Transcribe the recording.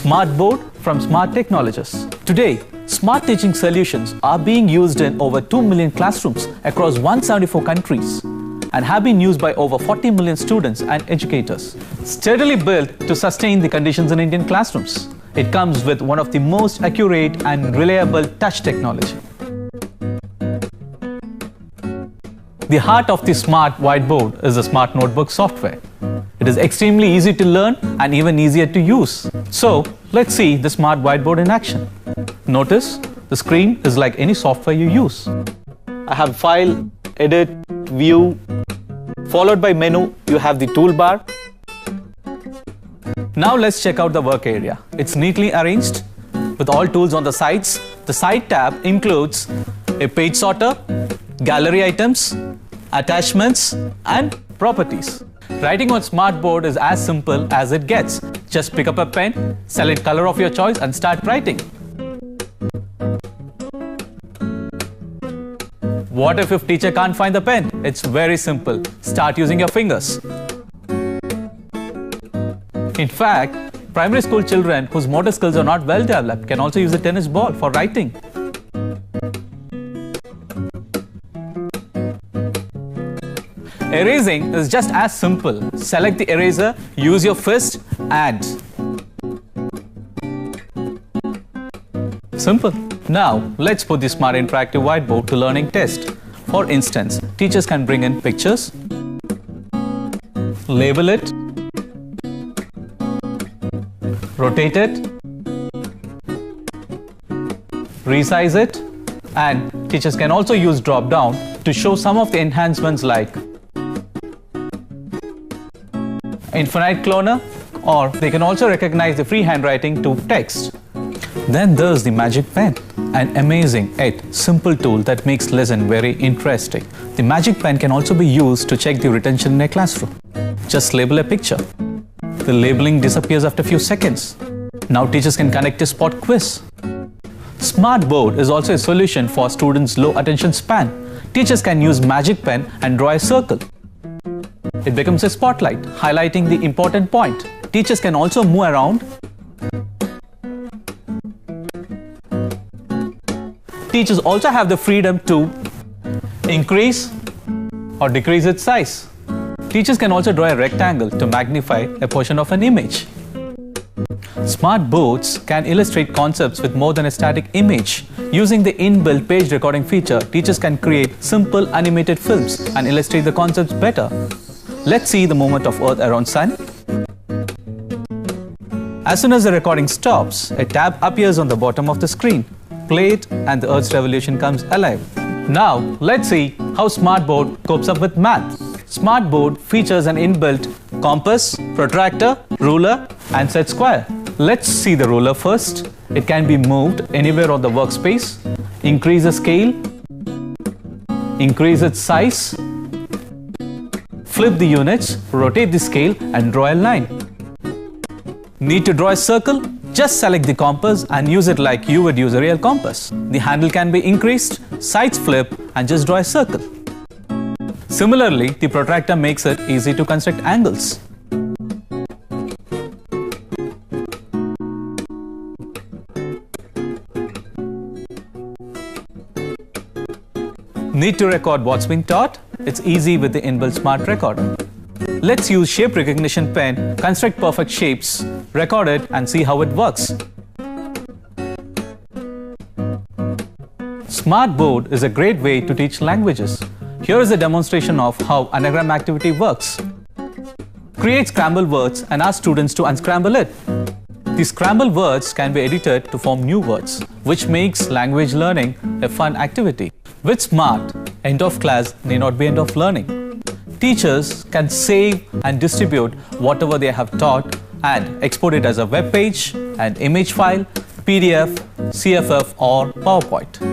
Smart Board from Smart Technologies. Today, smart teaching solutions are being used in over 2 million classrooms across 174 countries and have been used by over 40 million students and educators. Steadily built to sustain the conditions in Indian classrooms, it comes with one of the most accurate and reliable touch technology. The heart of the Smart Whiteboard is the Smart Notebook software. It is extremely easy to learn and even easier to use. So, let's see the Smart Whiteboard in action. Notice, the screen is like any software you use. I have File, Edit, View, followed by Menu, you have the toolbar. Now let's check out the work area. It's neatly arranged with all tools on the sides. The side tab includes a page sorter, gallery items, attachments, and properties. Writing on Smart Board is as simple as it gets. Just pick up a pen, select color of your choice, and start writing. What if teacher can't find the pen? It's very simple. Start using your fingers. In fact, primary school children whose motor skills are not well developed can also use a tennis ball for writing. Erasing is just as simple. Select the eraser, use your fist, and simple. Now, let's put the Smart Interactive Whiteboard to learning test. For instance, teachers can bring in pictures, label it, rotate it, resize it, and teachers can also use drop-down to show some of the enhancements like infinite cloner, or they can also recognize the free handwriting to text. Then there's the Magic Pen, an amazing yet simple tool that makes lesson very interesting. The Magic Pen can also be used to check the retention in a classroom. Just label a picture. The labeling disappears after a few seconds. Now teachers can connect a spot quiz. Smart Board is also a solution for students' low attention span. Teachers can use Magic Pen and draw a circle. It becomes a spotlight, highlighting the important point. Teachers can also move around. Teachers also have the freedom to increase or decrease its size. Teachers can also draw a rectangle to magnify a portion of an image. Smart boards can illustrate concepts with more than a static image. Using the inbuilt page recording feature, teachers can create simple animated films and illustrate the concepts better. Let's see the movement of Earth around Sun. As soon as the recording stops, a tab appears on the bottom of the screen. Play it and the Earth's revolution comes alive. Now, let's see how Smart Board copes up with math. Smart Board features an inbuilt compass, protractor, ruler, and set square. Let's see the ruler first. It can be moved anywhere on the workspace. Increase the scale, increase its size, flip the units, rotate the scale, and draw a line. Need to draw a circle? Just select the compass and use it like you would use a real compass. The handle can be increased, sides flip, and just draw a circle. Similarly, the protractor makes it easy to construct angles. Need to record what's been taught? It's easy with the inbuilt Smart Recorder. Let's use Shape Recognition Pen, construct perfect shapes, record it, and see how it works. Smart Board is a great way to teach languages. Here is a demonstration of how anagram activity works. Create scrambled words and ask students to unscramble it. The scrambled words can be edited to form new words, which makes language learning a fun activity. With Smart, end of class need not be end of learning. Teachers can save and distribute whatever they have taught and export it as a web page, an image file, PDF, CFF, or PowerPoint.